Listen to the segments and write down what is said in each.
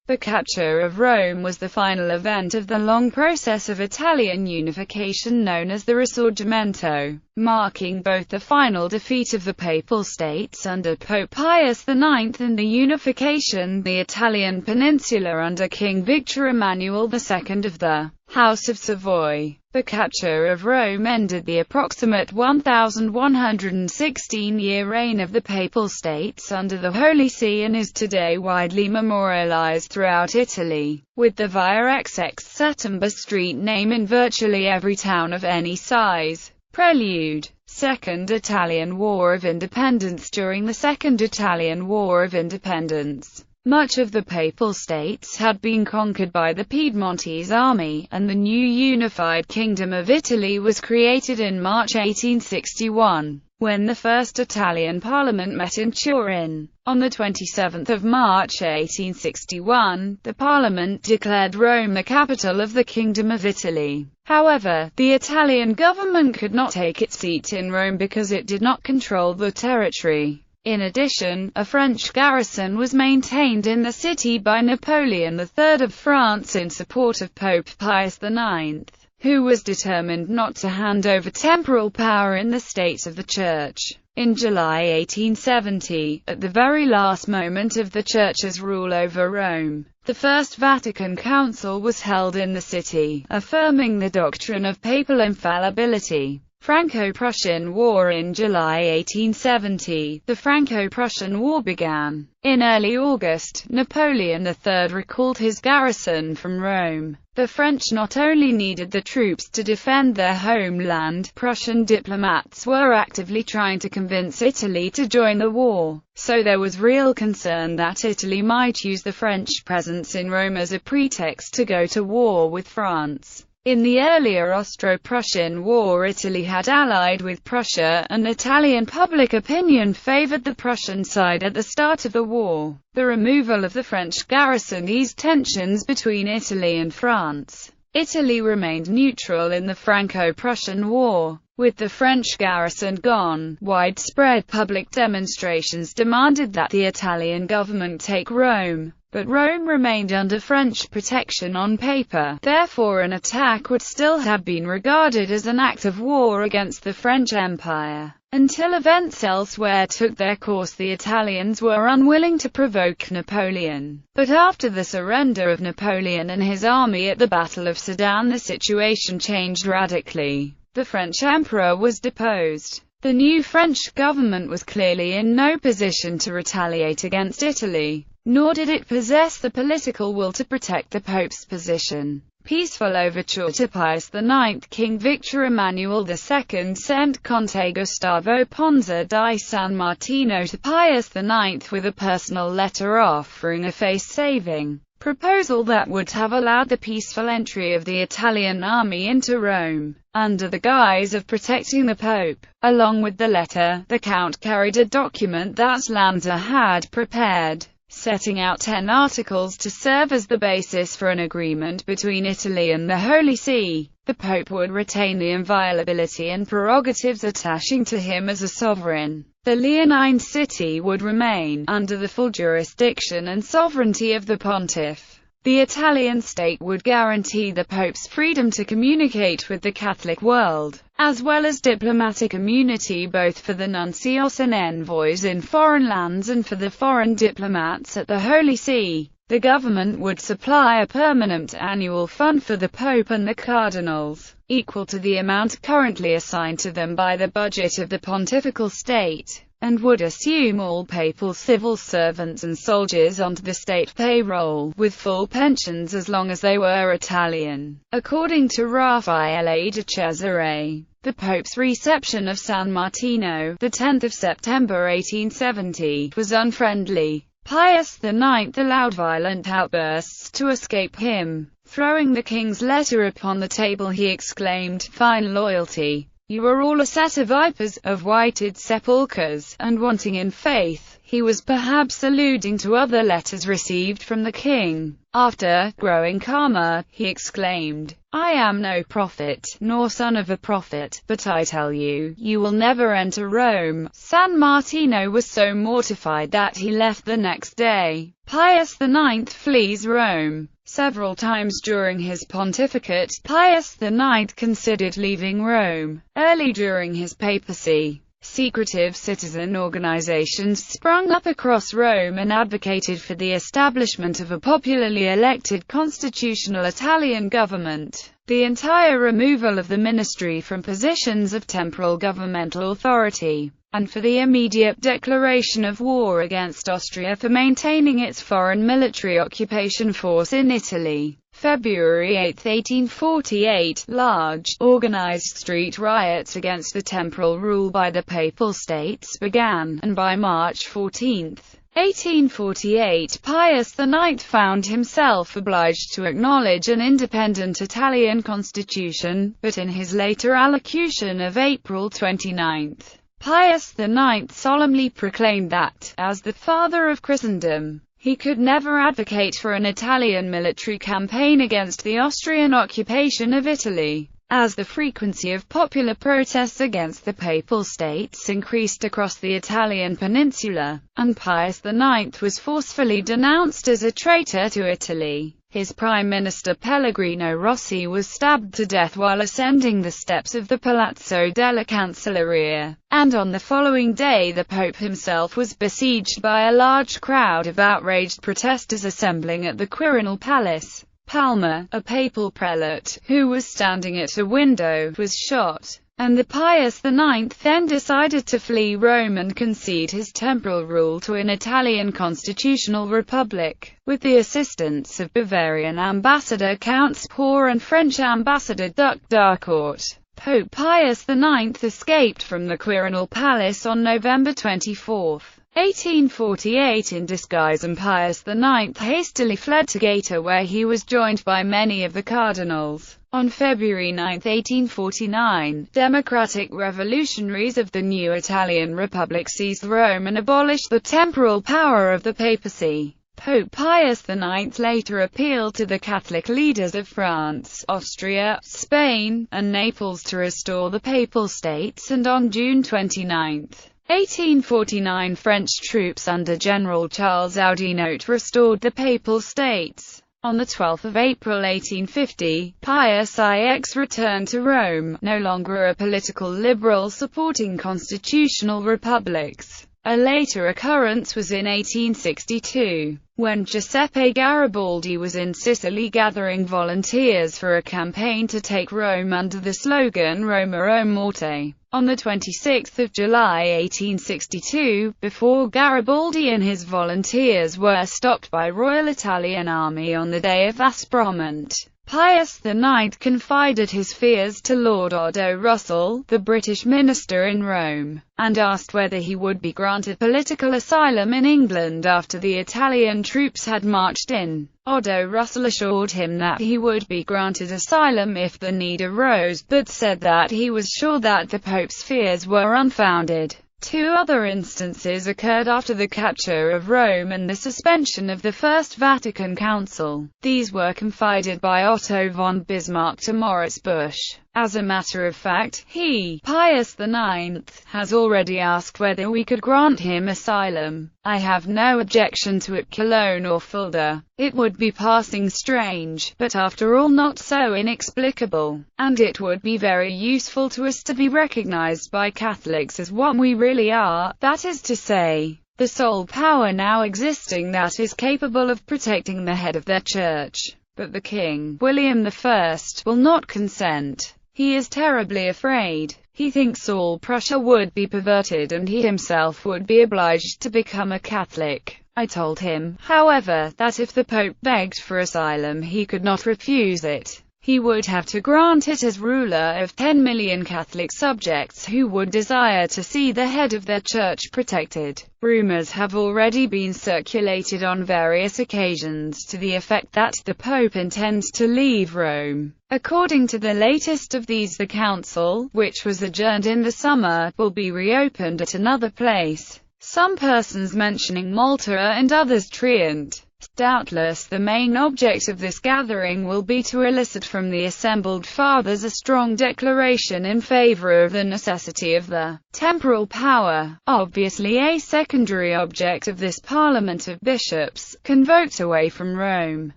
The capture of Rome was the final event of the long process of Italian unification known as the Risorgimento, marking both the final defeat of the Papal States under Pope Pius IX and the unification of the Italian peninsula under King Victor Emmanuel II of the House of Savoy. The capture of Rome ended the approximate 1,116-year reign of the Papal States under the Holy See and is today widely memorialized throughout Italy, with the Via XX Settembre street name in virtually every town of any size. Prelude. Second Italian War of Independence. During the Second Italian War of Independence, much of the Papal States had been conquered by the Piedmontese army, and the new unified Kingdom of Italy was created in March 1861, when the First Italian Parliament met in Turin. On 27 March 1861, the Parliament declared Rome the capital of the Kingdom of Italy. However, the Italian government could not take its seat in Rome because it did not control the territory. In addition, a French garrison was maintained in the city by Napoleon III of France in support of Pope Pius IX, who was determined not to hand over temporal power in the state of the Church. In July 1870, at the very last moment of the Church's rule over Rome, the First Vatican Council was held in the city, affirming the doctrine of papal infallibility. Franco-Prussian War. In July 1870, the Franco-Prussian War began. In early August, Napoleon III recalled his garrison from Rome. The French not only needed the troops to defend their homeland, Prussian diplomats were actively trying to convince Italy to join the war, so there was real concern that Italy might use the French presence in Rome as a pretext to go to war with France. In the earlier Austro-Prussian War, Italy had allied with Prussia, and Italian public opinion favored the Prussian side at the start of the war. The removal of the French garrison eased tensions between Italy and France. Italy remained neutral in the Franco-Prussian War. With the French garrison gone, widespread public demonstrations demanded that the Italian government take Rome. But Rome remained under French protection on paper, therefore an attack would still have been regarded as an act of war against the French Empire. Until events elsewhere took their course, the Italians were unwilling to provoke Napoleon. But after the surrender of Napoleon and his army at the Battle of Sedan, the situation changed radically. The French emperor was deposed. The new French government was clearly in no position to retaliate against Italy, nor did it possess the political will to protect the Pope's position. Peaceful overture to Pius IX. King Victor Emmanuel II sent Conte Gustavo Ponza di San Martino to Pius IX with a personal letter offering a face-saving proposal that would have allowed the peaceful entry of the Italian army into Rome, under the guise of protecting the Pope. Along with the letter, the Count carried a document that Lanza had prepared, setting out 10 articles to serve as the basis for an agreement between Italy and the Holy See. The Pope would retain the inviolability and prerogatives attaching to him as a sovereign. The Leonine city would remain under the full jurisdiction and sovereignty of the pontiff. The Italian state would guarantee the Pope's freedom to communicate with the Catholic world, as well as diplomatic immunity both for the nuncios and envoys in foreign lands and for the foreign diplomats at the Holy See. The government would supply a permanent annual fund for the Pope and the cardinals, equal to the amount currently assigned to them by the budget of the pontifical state, and would assume all papal civil servants and soldiers onto the state payroll, with full pensions as long as they were Italian. According to Raffaele de Cesare, the Pope's reception of San Martino, the 10th of September 1870, was unfriendly. Pius IX allowed violent outbursts to escape him. Throwing the king's letter upon the table, he exclaimed, "Fine loyalty! You are all a set of vipers, of whited sepulchres, and wanting in faith." He was perhaps alluding to other letters received from the king. After growing calmer, he exclaimed, "I am no prophet, nor son of a prophet, but I tell you, you will never enter Rome." San Martino was so mortified that he left the next day. Pius IX flees Rome. Several times during his pontificate, Pius IX considered leaving Rome. Early during his papacy, secretive citizen organizations sprung up across Rome and advocated for the establishment of a popularly elected constitutional Italian government, the entire removal of the ministry from positions of temporal governmental authority, and for the immediate declaration of war against Austria for maintaining its foreign military occupation force in Italy. February 8, 1848, large, organized street riots against the temporal rule by the Papal States began, and by March 14, 1848, Pius IX found himself obliged to acknowledge an independent Italian constitution, but in his later allocution of April 29, Pius IX solemnly proclaimed that, as the father of Christendom, he could never advocate for an Italian military campaign against the Austrian occupation of Italy. As the frequency of popular protests against the Papal States increased across the Italian peninsula, and Pius IX was forcefully denounced as a traitor to Italy, his Prime Minister Pellegrino Rossi was stabbed to death while ascending the steps of the Palazzo della Cancelleria, and on the following day the Pope himself was besieged by a large crowd of outraged protesters assembling at the Quirinal Palace. Palmer, a papal prelate, who was standing at a window, was shot, and the Pius IX then decided to flee Rome and concede his temporal rule to an Italian constitutional republic, with the assistance of Bavarian ambassador Count Spohr and French ambassador Duc d'Harcourt. Pope Pius IX escaped from the Quirinal Palace on November 24, 1848 in disguise, and Pius IX hastily fled to Gaeta, where he was joined by many of the cardinals. On February 9, 1849, democratic revolutionaries of the new Italian Republic seized Rome and abolished the temporal power of the papacy. Pope Pius IX later appealed to the Catholic leaders of France, Austria, Spain, and Naples to restore the Papal States, and on June 29, 1849, French troops under General Charles Oudinot restored the Papal States. On 12 April 1850, Pius IX returned to Rome, no longer a political liberal supporting constitutional republics. A later occurrence was in 1862, when Giuseppe Garibaldi was in Sicily gathering volunteers for a campaign to take Rome under the slogan Roma o Morte. On 26 July 1862, before Garibaldi and his volunteers were stopped by Royal Italian Army on the day of Aspromont, Pius IX confided his fears to Lord Odo Russell, the British minister in Rome, and asked whether he would be granted political asylum in England after the Italian troops had marched in. Odo Russell assured him that he would be granted asylum if the need arose, but said that he was sure that the Pope's fears were unfounded. Two other instances occurred after the capture of Rome and the suspension of the First Vatican Council. These were confided by Otto von Bismarck to Maurice Busch. As a matter of fact, he, Pius IX, has already asked whether we could grant him asylum. I have no objection to it, Cologne or Fulda. It would be passing strange, but after all not so inexplicable, and it would be very useful to us to be recognized by Catholics as what we really are, that is to say, the sole power now existing that is capable of protecting the head of their church. But the King, William I, will not consent. He is terribly afraid. He thinks all Prussia would be perverted and he himself would be obliged to become a Catholic. I told him, however, that if the Pope begged for asylum he could not refuse it. He would have to grant it as ruler of 10 million Catholic subjects who would desire to see the head of their church protected. Rumors have already been circulated on various occasions to the effect that the Pope intends to leave Rome. According to the latest of these, the council, which was adjourned in the summer, will be reopened at another place. some persons mentioning Malta and others Trient. Doubtless the main object of this gathering will be to elicit from the assembled fathers a strong declaration in favor of the necessity of the temporal power. Obviously a secondary object of this parliament of bishops, convoked away from Rome,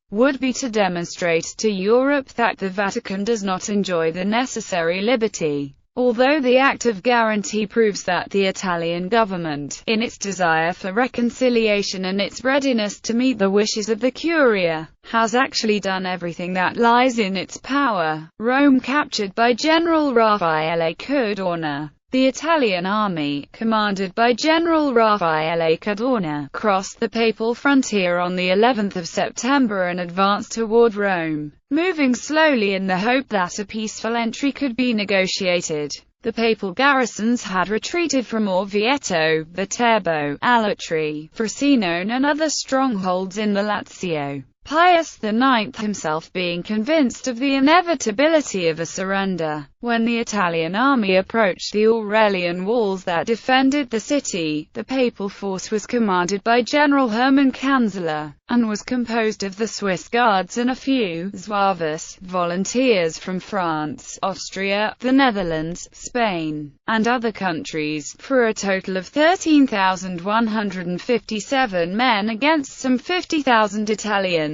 would be to demonstrate to Europe that the Vatican does not enjoy the necessary liberty. Although the act of guarantee proves that the Italian government, in its desire for reconciliation and its readiness to meet the wishes of the Curia, has actually done everything that lies in its power. Rome captured by General Raffaele Cadorna. The Italian army, commanded by General Raffaele Cadorna, crossed the papal frontier on the 11th of September and advanced toward Rome, moving slowly in the hope that a peaceful entry could be negotiated. The papal garrisons had retreated from Orvieto, Viterbo, Alatri, Frosinone and other strongholds in the Lazio. Pius IX himself being convinced of the inevitability of a surrender. When the Italian army approached the Aurelian walls that defended the city, the papal force was commanded by General Hermann Kanzler, and was composed of the Swiss Guards and a few Zouaves volunteers from France, Austria, the Netherlands, Spain, and other countries, for a total of 13,157 men against some 50,000 Italians.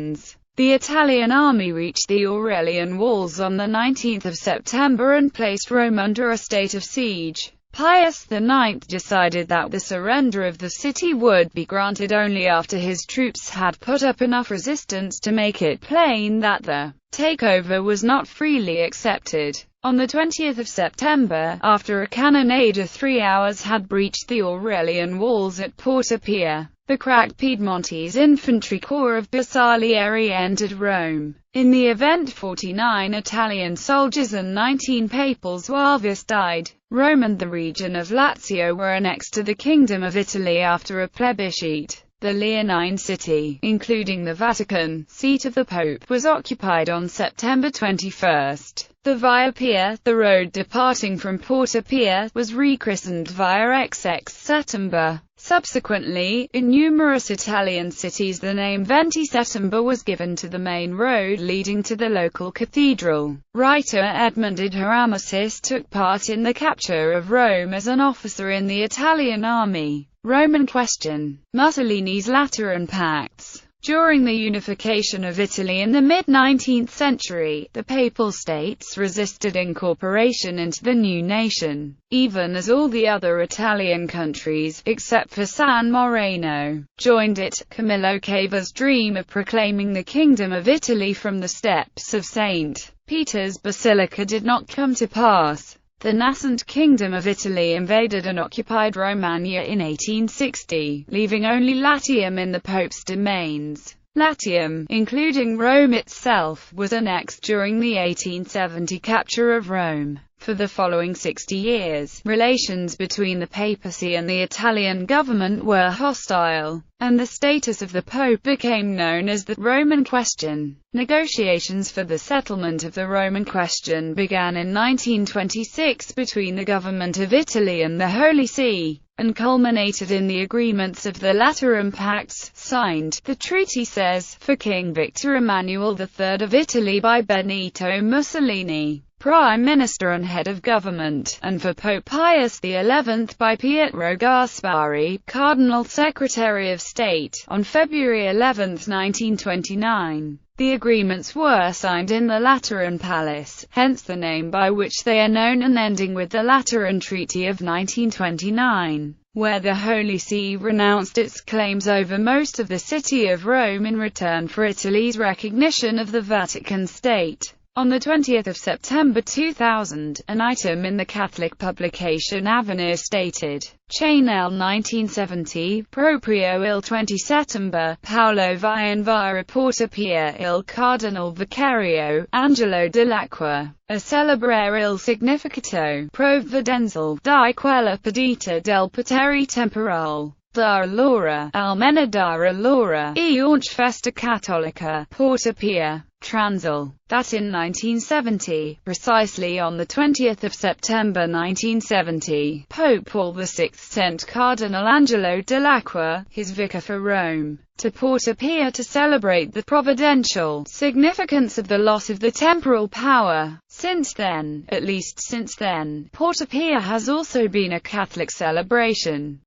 The Italian army reached the Aurelian walls on the 19th of September and placed Rome under a state of siege. Pius IX decided that the surrender of the city would be granted only after his troops had put up enough resistance to make it plain that the takeover was not freely accepted. On the 20th of September, after a cannonade of 3 hours had breached the Aurelian walls at Porta Pia, the crack Piedmontese infantry corps of Bersaglieri entered Rome. In the event 49 Italian soldiers and 19 papal Zouaves died. Rome and the region of Lazio were annexed to the Kingdom of Italy after a plebiscite. The Leonine city, including the Vatican, seat of the Pope, was occupied on September 21. The Via Pia, the road departing from Porta Pia, was rechristened Via XX Settember. Subsequently, in numerous Italian cities the name Venti Settember was given to the main road leading to the local cathedral. Writer Edmund Hieronymus took part in the capture of Rome as an officer in the Italian army. Roman question. Mussolini's Lateran Pacts. During the unification of Italy in the mid-19th century, the Papal States resisted incorporation into the new nation, even as all the other Italian countries, except for San Marino, joined it. Camillo Cava's dream of proclaiming the Kingdom of Italy from the steps of St. Peter's Basilica did not come to pass. The nascent Kingdom of Italy invaded and occupied Romagna in 1860, leaving only Latium in the Pope's domains. Latium, including Rome itself, was annexed during the 1870 capture of Rome. For the following 60 years, relations between the papacy and the Italian government were hostile, and the status of the Pope became known as the Roman Question. Negotiations for the settlement of the Roman Question began in 1926 between the government of Italy and the Holy See, and culminated in the agreements of the Lateran Pacts, signed, the treaty says, for King Victor Emmanuel III of Italy by Benito Mussolini, Prime Minister and Head of Government, and for Pope Pius XI by Pietro Gasparri, Cardinal Secretary of State, on February 11, 1929. The agreements were signed in the Lateran Palace, hence the name by which they are known, and ending with the Lateran Treaty of 1929, where the Holy See renounced its claims over most of the city of Rome in return for Italy's recognition of the Vatican State. On 20 September 2000, an item in the Catholic publication Avenir stated, Chanel 1970, proprio il 20 settembre, Paolo Vian via Porta Pia il Cardinal Vicario, Angelo dell'Acqua, a celebrare il significato provvidenziale di quella pedita del potere temporale. Da allora, almeno da allora, e ogni festa cattolica, Porta Pia Transl, that in 1970, precisely on the 20th of September 1970, Pope Paul VI sent Cardinal Angelo Dell'Acqua, his vicar for Rome, to Porta Pia to celebrate the providential significance of the loss of the temporal power. Since then, at least since then, Porta Pia has also been a Catholic celebration.